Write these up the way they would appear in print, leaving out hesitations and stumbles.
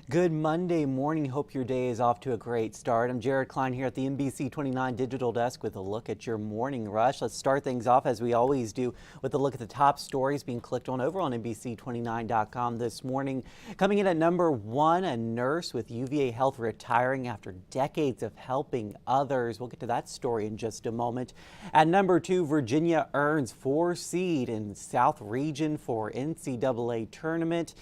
Good Monday morning. Hope your day is off to a great start. I'm Jared Klein here at the NBC29 Digital Desk with a look at your morning rush. Let's start things off as we always do with a look at the top stories being clicked on over on NBC29.com this morning. Coming in at number one, a nurse with UVA Health retiring after decades of helping others. We'll get to that story in just a moment. At number two, Virginia earns 4 seed in South Region for NCAA tournament.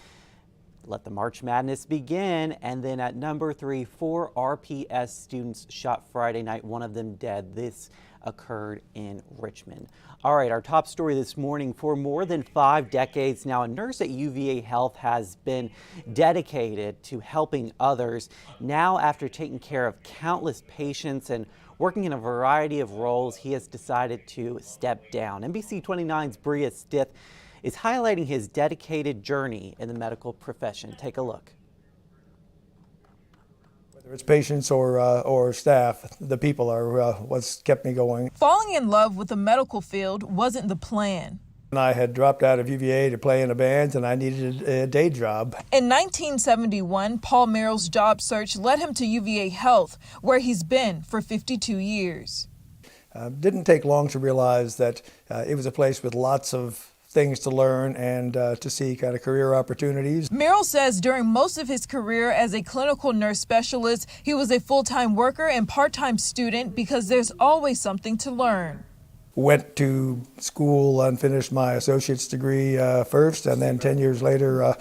Let the March Madness begin. And then at number three, 4 RPS students shot Friday night, one of them dead. This occurred in Richmond. All right, our top story this morning: for more than 5 decades now, a nurse at UVA Health has been dedicated to helping others. Now, after taking care of countless patients and working in a variety of roles, he has decided to step down. NBC29's Bria Stith is highlighting his dedicated journey in the medical profession. Take a look. Whether it's patients or staff, the people are what's kept me going. Falling in love with the medical field wasn't the plan. I had dropped out of UVA to play in a band, and I needed a day job. In 1971, Paul Merrill's job search led him to UVA Health, where he's been for 52 years. Didn't take long to realize that it was a place with lots of things to learn and to see kind of career opportunities. Merrill says during most of his career as a clinical nurse specialist, he was a full-time worker and part-time student because there's always something to learn. Went to school and finished my associate's degree first, and then 10 years later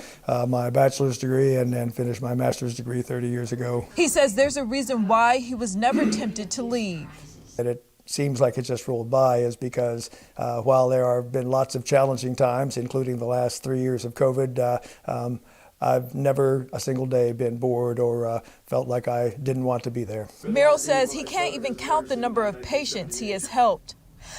my bachelor's degree, and then finished my master's degree 30 years ago. He says there's a reason why he was never tempted to leave. And it seems like it just rolled by is because while there have been lots of challenging times, including the last 3 years of COVID, I've never a single day been bored or felt like I didn't want to be there. Merrill says he can't even count the number of patients he has helped.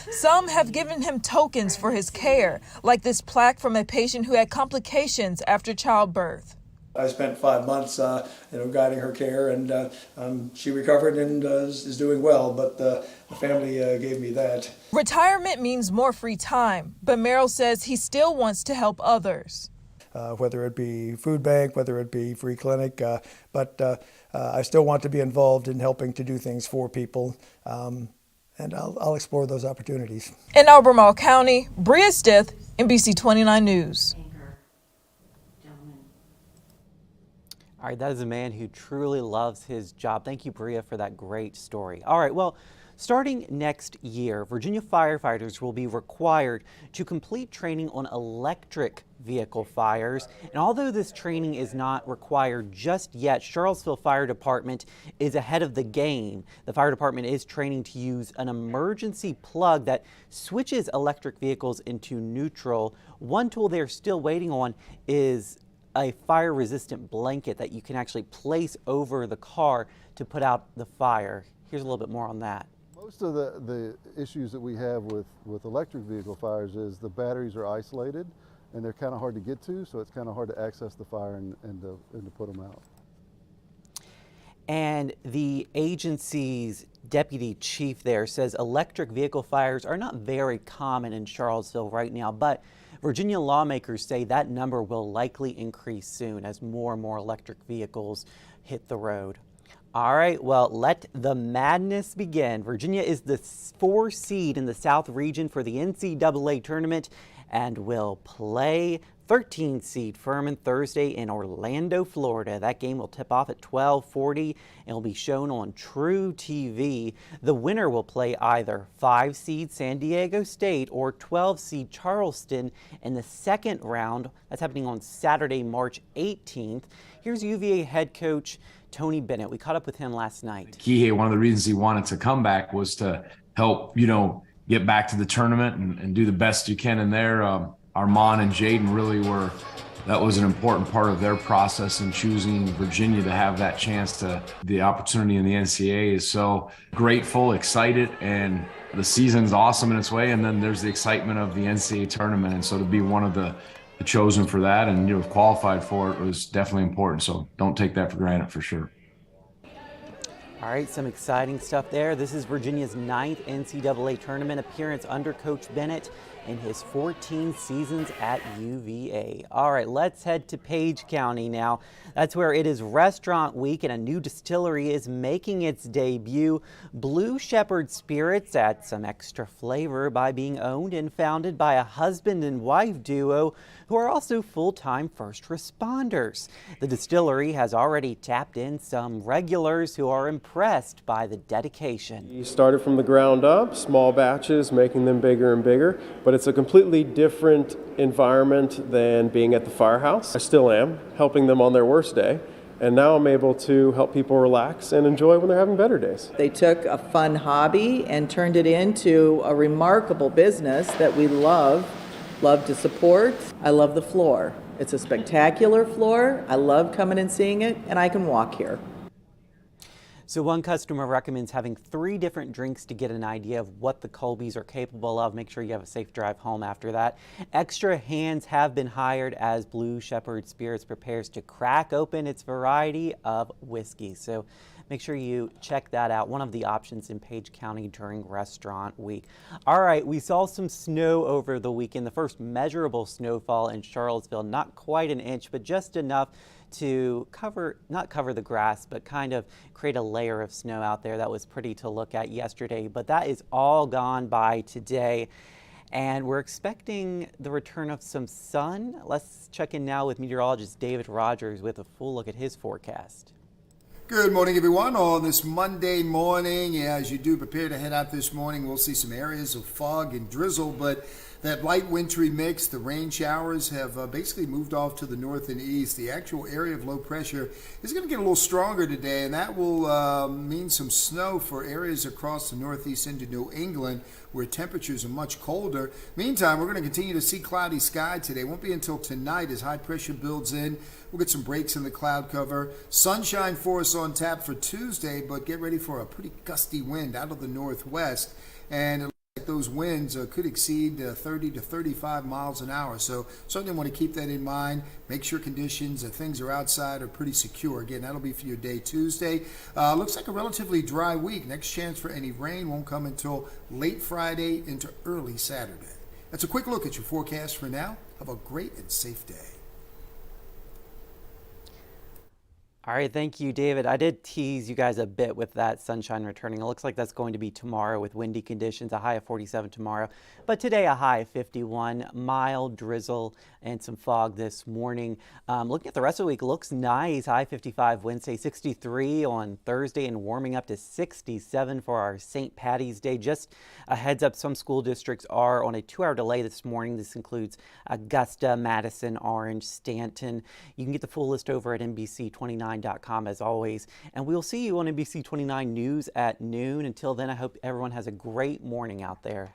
Some have given him tokens for his care, like this plaque from a patient who had complications after childbirth. I spent 5 months, guiding her care, and she recovered and is doing well. But the family gave me that. Retirement means more free time, but Merrill says he still wants to help others. Whether it be food bank, whether it be free clinic, but I still want to be involved in helping to do things for people, and I'll explore those opportunities. In Albemarle County, Bria Stith, NBC29 News. All right, that is a man who truly loves his job. Thank you, Bria, for that great story. All right, well, starting next year, Virginia firefighters will be required to complete training on electric vehicle fires. And although this training is not required just yet, Charlottesville Fire Department is ahead of the game. The fire department is training to use an emergency plug that switches electric vehicles into neutral. One tool they're still waiting on is a fire-resistant blanket that you can actually place over the car to put out the fire. Here's a little bit more on that. Most of the issues that we have with electric vehicle fires is the batteries are isolated and they're kind of hard to get to, so it's kind of hard to access the fire and to put them out. And the agency's deputy chief there says electric vehicle fires are not very common in Charlottesville right now, but Virginia lawmakers say that number will likely increase soon as more and more electric vehicles hit the road. All right, well, let the madness begin. Virginia is the 4 seed in the South Region for the NCAA tournament and will play 13 seed Furman Thursday in Orlando, Florida. That game will tip off at 12:40 and will be shown on True TV. The winner will play either 5 seed San Diego State or 12 seed Charleston in the second round. That's happening on Saturday, March 18th. Here's UVA head coach Tony Bennett. We caught up with him last night. Kihei, one of the reasons he wanted to come back was to help, get back to the tournament and do the best you can in there. Armand and Jaden really that was an important part of their process in choosing Virginia to have that chance to the opportunity in the NCAA is so grateful, excited, and the season's awesome in its way. And then there's the excitement of the NCAA tournament. And so to be one of the chosen for that and qualified for it was definitely important. So don't take that for granted for sure. All right, some exciting stuff there. This is Virginia's 9th NCAA tournament appearance under Coach Bennett in his 14 seasons at UVA. All right, let's head to Page County now. That's where it is Restaurant Week and a new distillery is making its debut. Blue Shepherd Spirits adds some extra flavor by being owned and founded by a husband and wife duo who are also full-time first responders. The distillery has already tapped in some regulars who are impressed by the dedication. We started from the ground up, small batches, making them bigger and bigger, but it's a completely different environment than being at the firehouse. I still am, helping them on their worst day, and now I'm able to help people relax and enjoy when they're having better days. They took a fun hobby and turned it into a remarkable business that we love to support. I love the floor. It's a spectacular floor. I love coming and seeing it, and I can walk here. So one customer recommends having 3 different drinks to get an idea of what the Colbys are capable of. Make sure you have a safe drive home after that. Extra hands have been hired as Blue Shepherd Spirits prepares to crack open its variety of whiskey. So make sure you check that out. One of the options in Page County during Restaurant Week. All right, we saw some snow over the weekend. The first measurable snowfall in Charlottesville, not quite an inch, but just enough to not cover the grass, but kind of create a layer of snow out there. That was pretty to look at yesterday, but that is all gone by today. And we're expecting the return of some sun. Let's check in now with meteorologist David Rogers with a full look at his forecast. Good morning, everyone. On this Monday morning, as you do prepare to head out this morning, we'll see some areas of fog and drizzle, but that light wintry mix, the rain showers have basically moved off to the north and east. The actual area of low pressure is going to get a little stronger today, and that will mean some snow for areas across the northeast into New England where temperatures are much colder. Meantime, we're going to continue to see cloudy sky today. It won't be until tonight as high pressure builds in. We'll get some breaks in the cloud cover. Sunshine for us on tap for Tuesday, but get ready for a pretty gusty wind out of the northwest. And those winds could exceed 30 to 35 miles an hour. So certainly want to keep that in mind. Make sure conditions, things are outside, are pretty secure. Again, that'll be for your day Tuesday. Looks like a relatively dry week. Next chance for any rain won't come until late Friday into early Saturday. That's a quick look at your forecast for now. Have a great and safe day. All right, thank you, David. I did tease you guys a bit with that sunshine returning. It looks like that's going to be tomorrow with windy conditions, a high of 47 tomorrow. But today, a high of 51, mild drizzle and some fog this morning. Looking at the rest of the week, looks nice. High 55 Wednesday, 63 on Thursday, and warming up to 67 for our St. Patty's Day. Just a heads up, some school districts are on a 2-hour delay this morning. This includes Augusta, Madison, Orange, Stanton. You can get the full list over at NBC29.com as always. And we'll see you on NBC29 News at noon. Until then, I hope everyone has a great morning out there.